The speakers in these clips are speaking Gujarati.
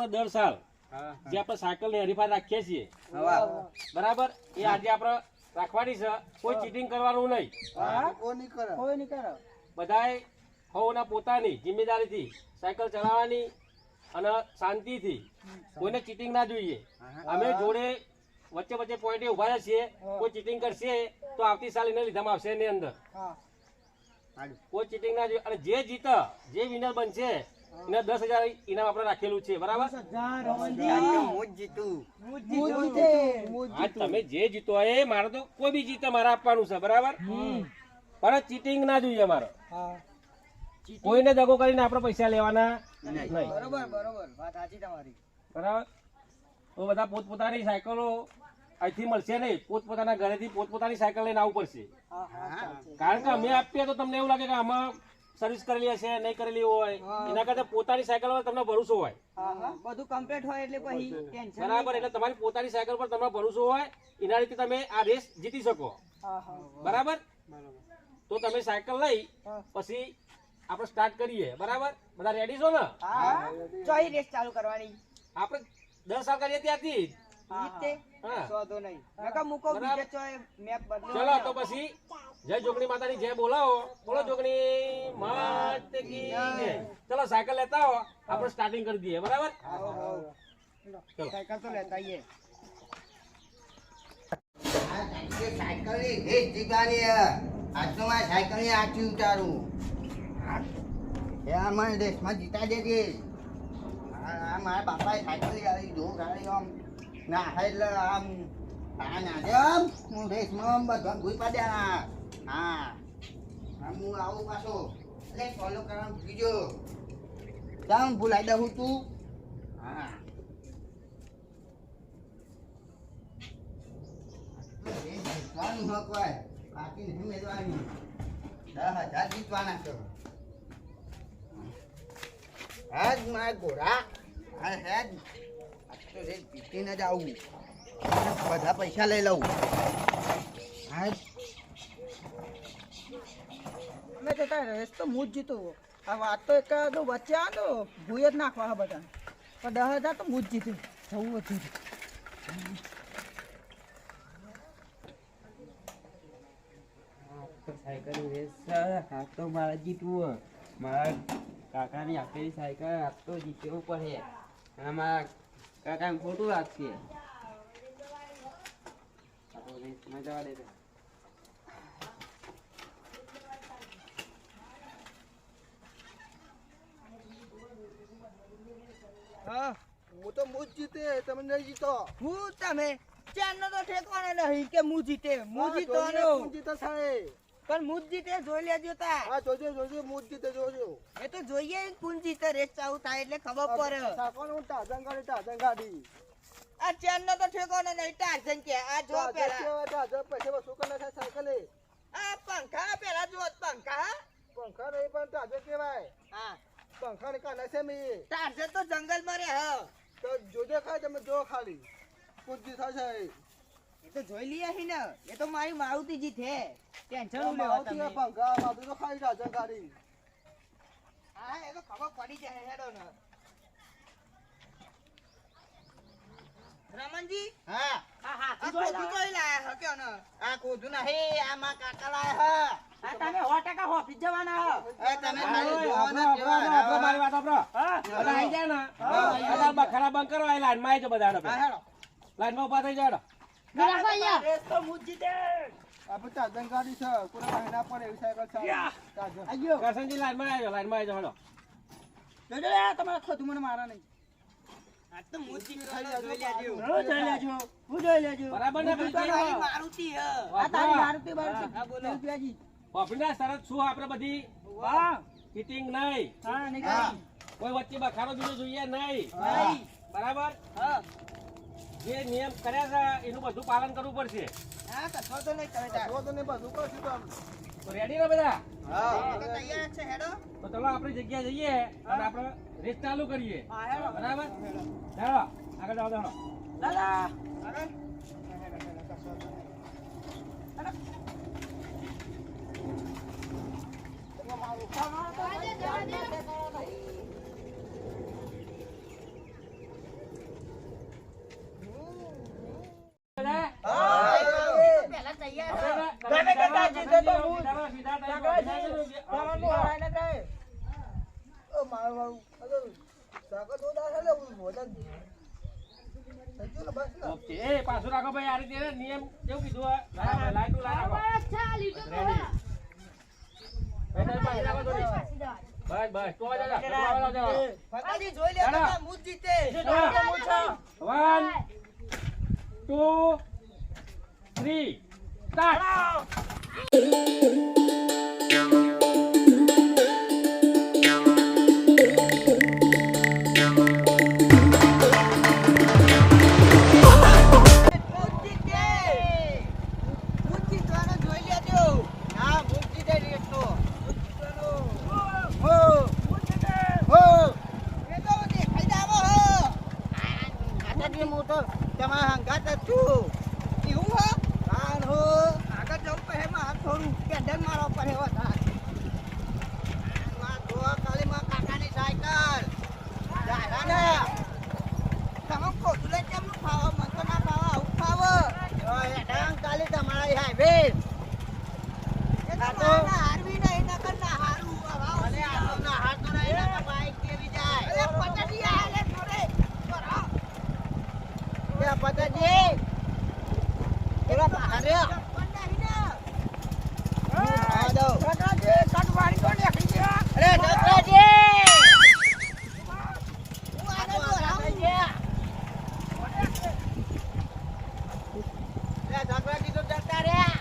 આપણે દર સાલ જે આપણે સાયકલ ની હરીફાઈ રાખીએ છીએ બરાબર એ આજે આપણે રાખવાની છે. કોઈ ચીટિંગ કરવાનું નહીં. બધાએ સૌના પોતાની જિમ્મેદારીથી સાયકલ ચલાવવાની અને શાંતિથી. કોઈને ચીટિંગ ના જોઈએ. અમે જોડે વચ્ચે વચ્ચે પોઈન્ટે ઉભા છીએ. કોઈ ચીટિંગ કરશે તો આવતી સાલ એને લીધામાં આવશે એની અંદર. કોઈ ચીટિંગ ના જોઈએ. અને જે જીતે જે વિનર બનશે એને 10,000 ઇનામ આપણે રાખેલું છે. બરાબર તમે જે જીતો એ મારે તો કોઈ બી જીતે મારે આપવાનું છે. બરાબર પણ ચીટિંગ ના જોઈએ. મારે કોઈને દગો કરીને આપણે પૈસા લેવાના નહીં. બરાબર તો બધા પોતપોતાની સાયકલો અહીંથી મળશે નહીં. પોતપોતાના ઘરેથી પોતપોતાની સાયકલ લઈને આવવું પડશે. કારણ કે અમે આપીએ તો તમને એવું લાગે કે આમાં સર્વિસ કરેલી હશે નહીં કરેલી હોય. એના કરતા પોતાની સાયકલ પર તમને ભરોસો હોય. બધું કમ્પ્લીટ હોય એટલે પછી ટેન્શન બરાબર. એટલે તમારી પોતાની સાયકલ પર તમને ભરોસો હોય એના રીતે તમે આ રેસ જીતી શકો. બરાબર તો તમે સાયકલ લઈ પછી આપણે સ્ટાર્ટ કરીએ. બરાબર બધા રેડી છો ને? ચોઈ રેસ ચાલુ કરવાની આપણે 10 સાલ કરીએ ત્યાંથી ચલો તો પછી જય જોગણી માતાની જય બોલાવો. બોલો જોગણી માત કી જય. ચલો સાયકલ લેતા આવો આપણે સ્ટાર્ટિંગ કરી દઈએ. બરાબર ચલો સાયકલ તો લેતા આવીએ. સાયકલ ની રેસ જીતવાની આજનો મારે સાયકલ ની આખી ઉતારું. મને રેસમાં જીતા દેજે. મારા બાપાએ સાયકલ આવી જો ગાડી આમ ના એટલે આમ આમ હું રેસમાં બધા ભૂઈ પાડ્યા. હા હું આવું પાછો એટલે ફોલો કરવાનું બીજો કેમ ભૂલાઈ દઉં તું. હા જીતવાનું હક હોય બાકી નહીં મેળવાની. 10,000 જીતવાના છો. હેજ મારા ઘોડા હેજ તો રેસ જીતીને જ આવું. બધા પૈસા લઈ લઉં. હેજ અમે તો તારે રેસ તો હું જ જીતું. આ વાત તો એક વચ્ચે આ તો ભૂય જ નાખવા બધા. પણ 10,000 તો હું જ જીતું. જવું હતું સાયકલ રેસ આ તો મારે જીતવું. મારા કાકાની આપેલી સાયકલ આ તો જીતવું પડે. અને મારા કાકાને ખોટું લાગશે. રેસમાં જવા દે. હા હું તો હું જ જીતે તમે નહીં જીતો. હું તમે ચારનો તો ઠેકવાનો નહીં કે હું જીતે. હું જીતવાનો જીતો થાય પણ હું જ જીતે જોઈ લેજો તા. હા જોજો જોજો હું જ જીતે જોજો. એ તો જોઈએ કોણ જીતે. રેસ ચાલુ થાય એટલે ખબર પડે. સાકોનું ટાઝન ગાડી આ ચારનો તો ઠેકવાનો નહીં. ટાર્ઝન કે આ જો પેલા ટાઝન પૈસા વસૂલ કરે છે સાયકલ આ પંખા પેલા જો પંખા. પંખા નહીં પણ ટાઝન કહેવાય. હા પંખા ને કાના છે મી ટાર્ઝન તો જંગલ માં રહે. તો જોજો ખાય તમે જો ખાલી કુજી થશે. એ તો જોઈ લઈએ હી ને. એ તો મારી મારુતિ જીતે. ટેન્શન નું લેવા મારુતિ તમે. પંખા મારું તો ખાઈ ટાઝન ગાડી. હા એ તો ખબર પડી જાય હેડો ને. રમણજી હા આ કોદું જોઈ લાયા હો કે ને. આ કોદું નહીં આ માં કાકા લાયા આ તમે 100% ઓફિસ જવાના હો. હે તમે ખાલી જોવાના આપણો કેવા મારી વાત આપણો બધા આવી જાય ને બધા બખાડા બંધ કરો. લાઈનમાં આવી જાઓ બધા. લાઈનમાં ઉભા થઈ જાઓ. રેસ તો હું જ જીતે. આપણે ટાઝન ગાડી છે કોના મહિના પર એવી સાયકલ છે ટાઝન. આયો કરશનજી લાઈનમાં આવી જાઓ. લાઈનમાં આવી જાઓ. જોજો લે તમારે ખોટું મને મારા નહીં. આ તો હું જ જીતે. જોઈ લેજો. જોઈ લેજો. હું જોઈ લેજો. બરાબર ને બધું તો મારી મારુતિ હે. આ તારી મારુતિ બારુતિ. હા બોલો પ્યાજી. ઓફિસના શરત શું આપણે બધી વાહ ચીટિંગ નહીં. હા નીકળી. કોઈ વચ્ચે બખાડો બીજો જોઈએ નહીં. નહીં. બરાબર હા જે નિયમ કર્યા છે એનું બધું પાલન કરવું પડશે. હા કશો તો નહીં તમે તાર. તો તને બધું કરશું તો તો રેડી ને બધા? હા તો તૈયાર છે હેડો. તો ચલો આપણી જગ્યાએ જઈએ અને આપણે રેસ ચાલુ કરીએ. હા હેડો. બરાબર ચાલો આગળ જાઓ. ચાલો દાદા ઓકે એ પાછું રાખો ભાઈ આ રીતે નિયમ કેવું કીધું આ લાઈટું રાખો રેડી પાછી રાખો થોડી બસ બસ તો જા ફટાફટ જોઈ લે ચાલો. તો મૂજ જીતે 1 2 3 સ્ટાર્ટ મૂજ જીતે મૂજ જીતવાનો જોઈ લેજો હા મૂજ જીતે રેસ તો હો હો એ તો દેખાઈ જાવો હો આટાજી મોટો તમારા હંગાત જ છું એવું હો કાન હો આગળ જવું પડે માં થોડું પેડલ મારો પડે હો માં તો કાલે માં કાકાની સાયકલ જારા ને તમે ખોટું લઈ કેમનું ખાવો મન તો ના ખાવા આવું ખાવો ડાંગ કાલે તમારા હાઈવે એ તો હારવી નહીં નકર ના હારું અરે આ ના હાર તો નહીં નકર બાઈક કેવી જાય અરે પટાજી આલે થોડે કે પટાજી એવા બહારે આ દો પટાજી કટવાડી તો નીકળી ગયા અરે પટાજી હું આને તો રામ ગયા લે ઝાકરાજી તો જતા રહ્યા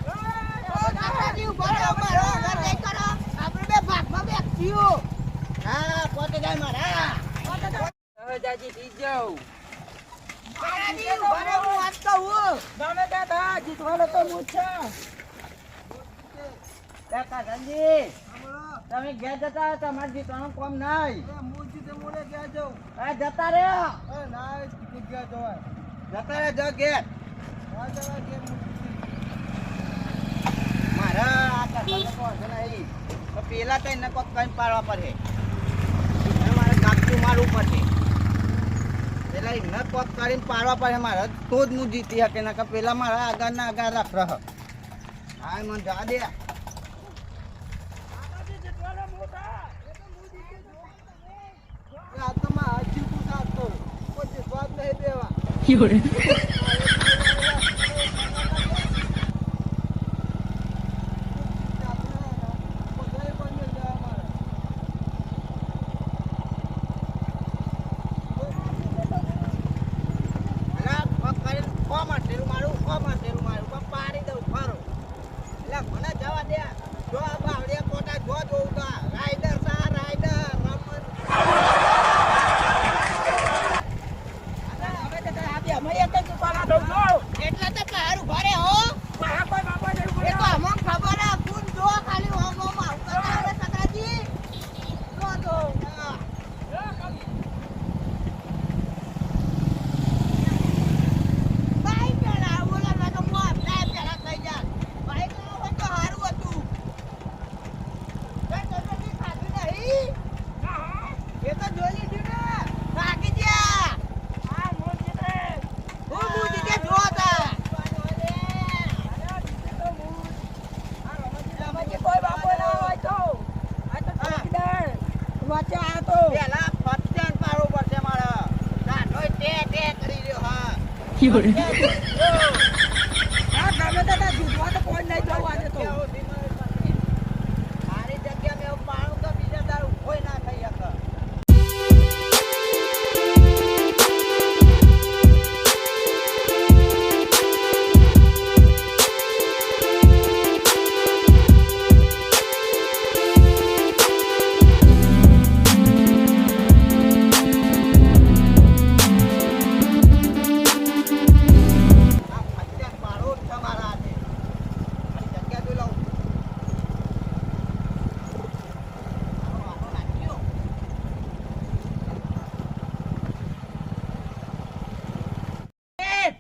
ઓ ઝાકરાજી ઉભા રહો મારો ઘર જઈ કરો આપણે બે ભાગમાં બેઠીઓ હા પોતે જાય મારા દાદાજી થઈ જાઓ ઝાકરાજી ઉભા રહો હું વાત કહું તમે દાદા જીતવાનો તો હું જ છું લે કાકાજી તમે ઘેર જતા તમારે જીતવાનું કામ નહીં હું જીતે મોડે ક્યાં જાઉં આ જતા રહ્યા ના ક્યાં જવાય જતા રહ્યા જો ઘેર આ જવાય કે મારા આ કાકાને તો હશે નહીં તો પેલા તો એને કોક કઈ પાડવા પડે એને મારે કાપતું મારવું પડશે પેલા એને કોક કરીને પાડવા પડે મારે તો જ હું જીતી શકે નકર પેલા મારા આગળના આગળ રાખ રહ હા મને જા દે આ તો માં હાથ જીતું સાચતો કોઈ સ્વાદ નહીં દેવા અલા કોક કરીને ખો માટેલું મારું કોક પાડી દઉં ખરો એટલે મને જવા દે જો આ બાવડિયા કોટા જો જોઉં તો રાઈડર સા રાઈડર રમન એટલે તો કારું ભરે હો એ તો અમુક ખબર હે કુન જો ખાલી હોમ હોમ આવું કરતા રે સકાજી જો બાઈક ચલાવ બોલા ના તો મોબ ટાઈમ ચલા થઈ જા બાઈક ના હોય તો હારું હતું કઈ તમે ખાધું નહીં એ તો જોઈ લીધું ને ભાગી ગયા હું જીતે જો તા કોઈ બાપો ના હોય તો આ તો ચોકીદાર વચ્ચે આ તો પેલા ફટન પાડવું પડશે મારે નાનો ટે ટે કરી રહ્યો હા આ ગમે દાદા જીતવા તો કોઈ નહીં જવું આજે તો મારી જગ્યા મેં એવું પાડું તો બીજા દારૂ કોઈ ના થઈ શકે આ ફટન પાડું જ છે મારા હાથે મારી જગ્યા જોઈ લઉં મારો હાથો નાખ્યો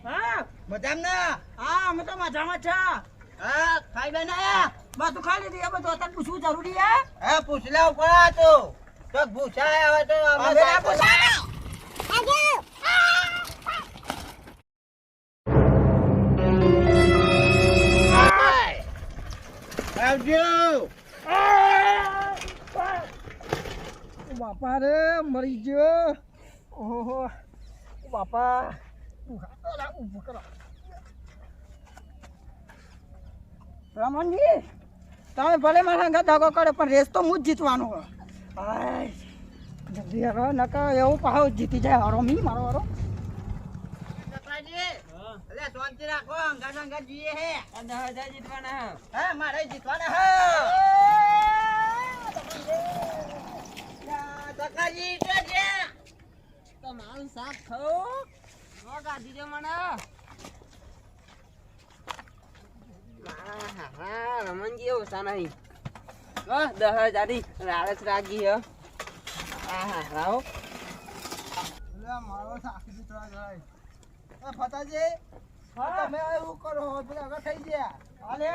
હા મજામાં ના હા અમે તો મજામાં છે હા ખાઈ બેન આયા બધું ખાઈ લીધું એ બધું અત્યારે પૂછવું જરૂરી હે હા પૂછલા ઉપર આ તો ભૂસાય આવે તો અમે આ પૂછા આવજો બાપા રે મરી ગયો ઓહો બાપા ઊભું કરો. રમણજી તમે ભલે મારા અંગત દગો કરે પણ રેસ તો હું જ જીતવાનો હોય. હાય જલ્દી હવે નકર એવું પાછો જીતી જાય હારો મી મારો હારો. અલે શાંતિ રાખો અંગા અંગા જીએ હે 10,000 જીતવાના હે મારે જીતવાના હે કાકાજી કે છે તમારું શાક ખાઓ નો ગાધી દે મને રમણજી ઓછા નહીં 10,000 ની લાલચ રાખી હે રાહો અલે મારો સાખી જીતવા જાય એ ફતાજી તમે એવું કરો પેલા આગળ થઈ ગયા અલે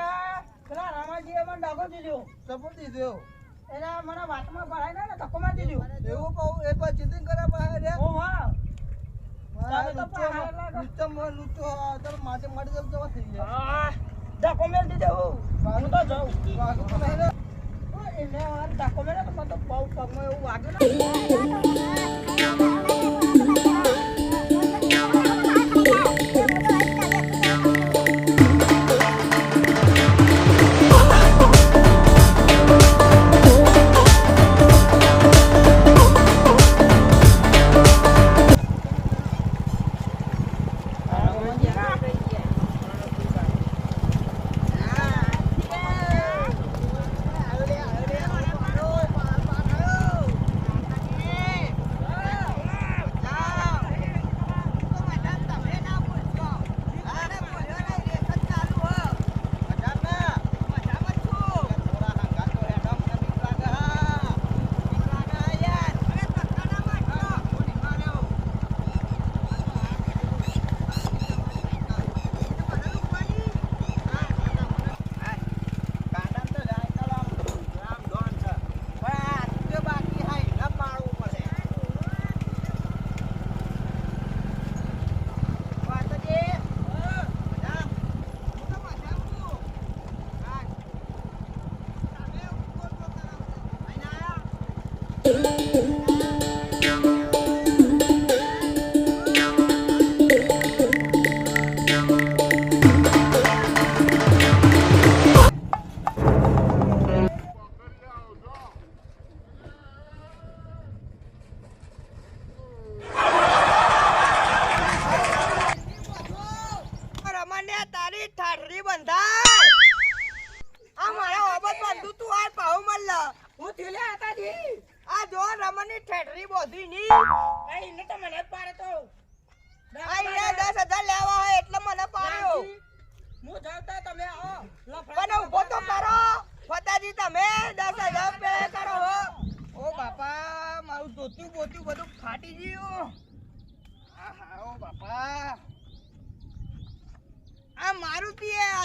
પેલા રામાજીએ મને ડાગો દીધો સપોર્ટ દીધો એના મને વાતમાં ભરાય ને ધક્કો મારી દીધો. એવું કહું એ પર ચીટિંગ કરે બહાર રે ઓ વાહ મારે લૂટો તો માથે મારી જવા થઈ ગયા ધક્કો મેલ દીધો હું તો જાઉં. વાગો તો નહીં રે એને વાર ધક્કો મેલે તો મને તો બહુ પગમાં એવું વાગે ને.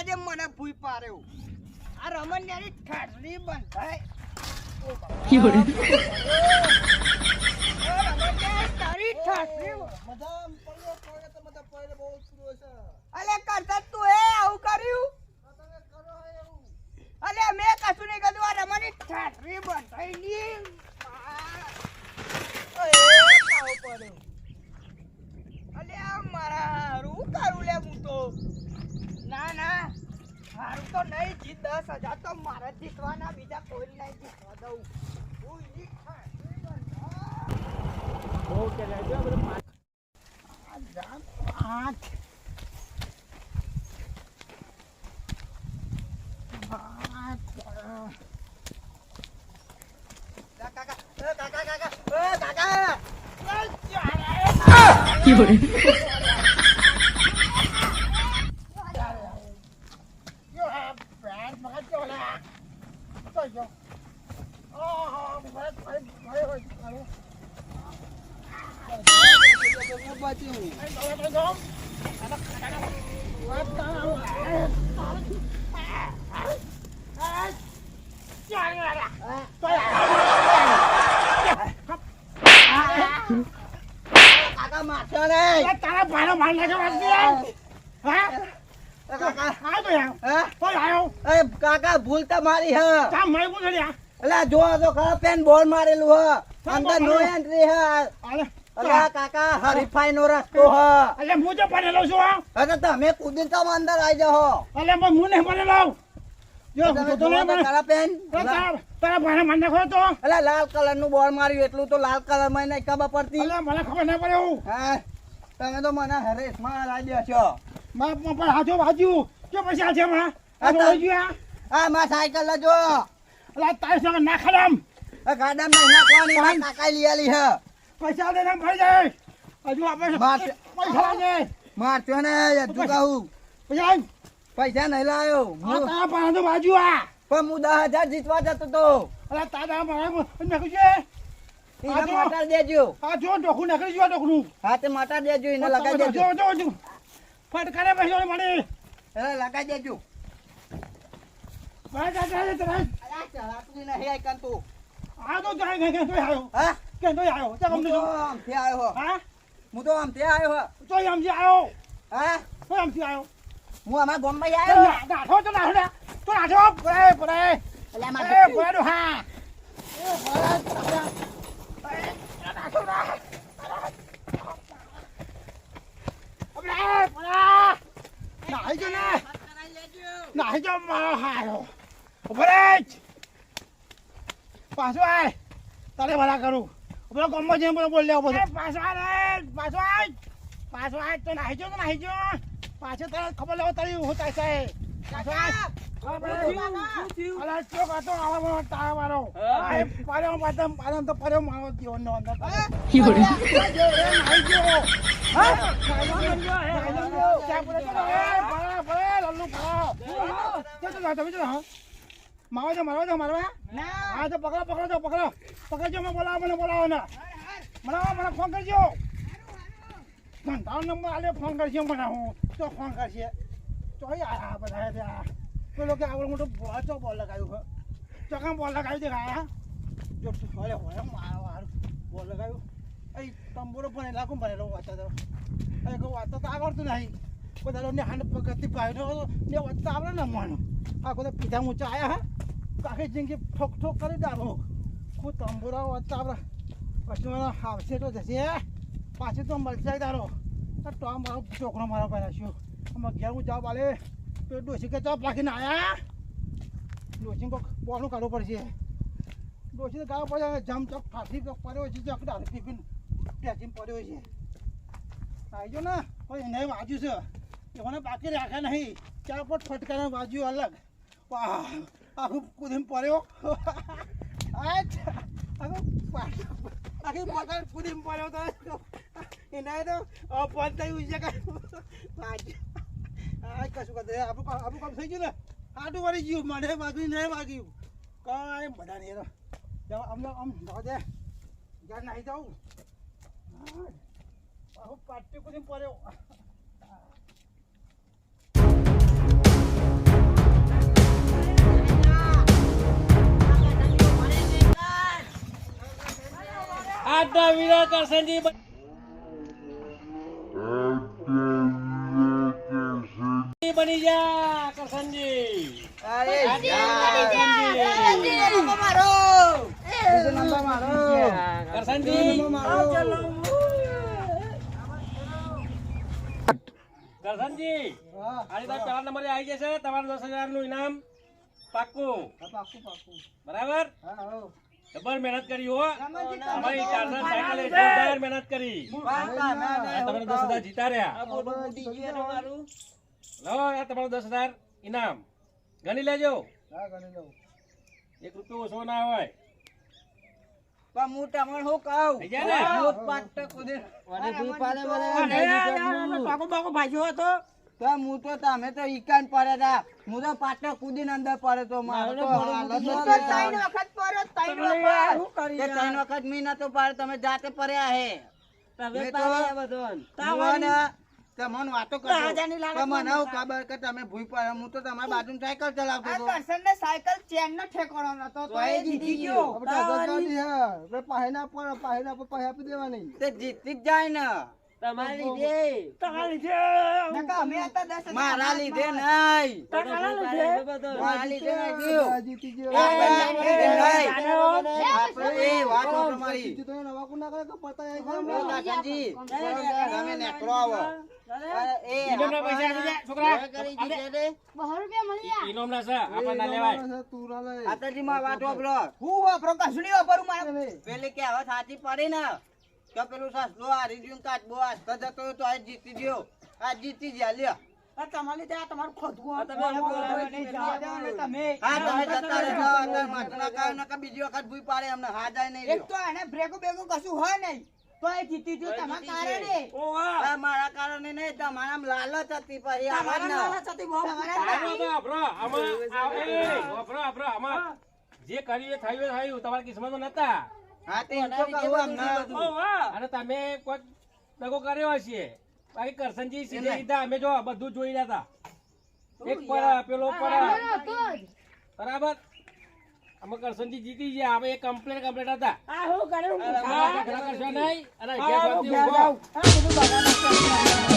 આજે મને ભૂઈ પાર્યો આ રમણિયાની ઠાઠરી બંધાય તારી ઠાઠરી અલે કરતા તું એ આવું કર્યું અલે મેં કશું નહીં કર્યું આ રમણની ઠાઠરી બંધાઈ ની અલે આ મારા હારું કરું લે હું તો ના ના હારું તો નહીં જીત 10,000 તો મારે જીતવાના બીજા કોઈ નહીં જીતવા દઉં કાકા ભૂલ તમારી હે એટલે જો તો ખરા પેન બોલ મારેલું હે અંદર નો એન્ટ્રી હે અલ્યા કાકા હરીફાઈ નો રસ્તો હ એટલે હું તો ભણેલો છું હા. અરે તમે કૂદીને તો અંદર આવી જાઓ એટલે પણ હું નહીં ભણેલો જો તમે હું તો જુઓ નહીં તો ભણે. ખરા પેન તો તારા ભાઈને મને નાખો તો અલ્યા લાલ કલર નું બોર્ડ માર્યું એટલું તો લાલ કલર માં નહીં ખબર પડતી એટલે મને ખબર ના પડે એવું હા તમે તો મને હરેશમાં રાજી છો મારા પણ હાજો બાજુ કે પછી આ છે હમણાં આ આ તો તો- વહી ગયું આ માં સાયકલ લેજો આ. એટલે તારી સાથે ના ખરામ આ ગાડામાં નહીં નાખવાની મારા કાકાએ લઈ આલી હે પૈસા દે ભરી જાય હજુ આપણે માર- પૈસા લાગે મારતો ને તું કહું પૈસા પૈસા નહીં લાયો આ તારા પાસે તો બાજુ આ પણ હું 10,000 જીતવા જતો તો એટલે તારા મારા નાખ્યું છે એને જો. મટાડ દેજો આ જો ડોકું નાખી જો ડોકું હા તે મટાડ દેજો એને લગાઈ દેજો જો ફટકારે પૈસા મળે એને લગાઈ દેજો મારા ચાચા તરત અલા ચલાતું નહીં આઈ કાન તું આ તો જાય કે તો આવ્યો હા કે તો આવ્યો તે હું ગમ તો તો આમથી આવ્યો હો હા હું તો આમથી આવ્યો હો તો આમ જે આવ્યો હા તો આમ થી આવ્યો હું અમારા ગામમાં આવ્યો નાઠો તો નાઠો તો નાઠો પડે પડે અલા એ માર પડે હા એ પડે નાઠો ના અબડે પડે નાહી જો ને નાહી જો મારો હારો ઉભરે પાછો આય તારે ભલા કરું પેલો ગમમાં જેમ બોલ લેવો બધો પાછો આય પાછો આય તો નાહી જો પાછો તારે ખબર લેવો તારી હું થાય છે પાછો આય અલા ચોક હતો આવા તારા મારો આય પાડ્યો પાડમ તો પડ્યો મારો જીવન નો અંદર નાહી ગયો હા ક્યાં પડે લલ્લુ તમે જો હા મારવા હા તો પકડજો મને બોલાવો ને મને ફોન કરજો ઘંટાનો નંબર આલે ફોન કરજો મને હું તો ફોન કરશે તો આ બધા ત્યાં પેલો કે આવડો મોટો બોલ લગાવ્યું છે ચોકામ બોલ લગાવ્યું દેખાય જો અરે હોય મારો બોલ લગાવ્યું એ તંબુરો પણ લાગુ ભણેલો વાંચતો તો અરે કોઈ વાંચતો તો આવડતું નહીં બધા ને હાંડ પગતી ભાઈ ને વાંચતા આવડે ને મને આ કોઈ પીધા ઊંચા આવ્યા હા આખી જિંદગી ઠોક કરી ડાલો હું તંબુરા વાંચતા આવડે પછી મને આવશે તો જશે પાછી તો મળશે તારો તો મારો છોકરો મારો પહેરાશ્યો આમાં ઘેર હું જાવ બાલે તો ડોસી કે ચાપ રાખીને આવ્યા ડોસી કોક બોલું કાઢવું પડશે ડોસી ગાવ પડે જમ ચોક ફાંસી પડ્યો છે ચોક દારૂ ટિફિન પેચીને પડ્યો છે આવી જો ને કોઈ એને વાજ્યું છે એમને બાકી રાખ્યા નહીં ચાર પર ફટકાને વાજ્યું અલગ વાહ આખું કુદીને પડ્યો આખી પકડ કુદીને પડ્યો તો એના તો બંધ થયું છે કે કશું કરતો આપણું કામ થઈ ગયું ને આટું વળી ગયું મને વાગ્યું નહીં વાગ્યું કઈ બધા નહીં અમને આમ દે જ્યાં નાહી જાઉં પાટી કુદીને પડ્યો આટલા વીરા કરશનજી બની જા કરશનજી અરે નંબર મારો નંબર મારો કરશનજી મારો કરશનજી આજે તમે પહેલા નંબરે આવી જશે તમારું 10,000 નું ઇનામ પાક્કું બરાબર જબર મહેનત કરી હો અમારી ચારસન સાયકલે જોરદાર મહેનત કરી તમે 10,000 જીતા રહ્યા લો આ તમારું 10,000 ઇનામ ગણી લેજો 1 રૂપિયો ઓછો ના હોય હું તમને શું કહું થઈ ગયા ને? ભાગ્યો હતો તો હું તો તમે તો ઈકાન પડ્યા હતા હું તો પાટો કૂદીને અંદર પડ્યો તો મારો તો હાલત જ તો ખરાબ. 3 વખત પડ્યો 3 વખત શું કરી તે 3 વખત મી નતો પાડ્યો તમે જાતે પડ્યા હે મેં તો મને તમને વાતો કરતો રાજાની લાલચ પણ મને માં હું ખબર કે તમે ભૂઈ પડ્યા હું તો તમારી બાજુમાં સાયકલ ચલાવતો આ હતો કરશનને સાયકલ ચેન નો ઠેકાણો નતો તો એ જીતી ગયો તે જીતી જ જાય ને તમારી લીધે નકા અમે હતા 10,000 મારા લીધે નહીં. કાકાના લીધે મારા લીધે નહીં. જીતી એ વાત સાંભળો મારી. કાકાજી, તમે નેકળો આવો. એ ઇનામના પૈસા આપી દે, છોકરા. કરી દીધે તે. ઇનામના છે, આપણે ના લેવાય. આતાજીમાં વાત વાપરો. હું વાપરો કશું નહીં વાપરું મારે પેલી કે હવે સાચી પડી ને તો પેલું સસલો હારી ગયું કાચબો આસ્તો જતો તો આ જીતી ગયો. આ જીતી ગયા લ્યો. આ તમારી લીધે આ તમારું ખોદવું આ તમે નહીં જવા દેવાનું ને તમે હા તમે જતા રહેજો. અત્યારે માટલા કાઢો નકર બીજી વખત ભૂઈ પાડે અમને હાજાય નહીં એક રહ્યો. તો એને બ્રેકો બેકો કશું હોય નહીં તો એ જીતી ગયો તમારા કારણે આ મારા કારણે નહીં તમારા આમ લાલચ હતી પછી આવા જ તમારા ને. લાલચ હતી બહુ. આમાં જે કર્યું એ થયું એ થયું, તમારા કિસ્મતમાં નતા. હા તે એમ તો કહું અમને. અને તમે કોઈ દગો કર્યો હશે. બાકી કરશનજી સીધે સીધા અમે જો બધું જોઈ રહ્યા હતા. એક પર પેલો પર બરાબર. અમે કરશનજી જીતી ગયા. અમે એક કમ્પ્લેટ હતા. આ હું કર્યું ઝઘડા કરશો નહીં અને આ બધું બગાડ નાખ્યો.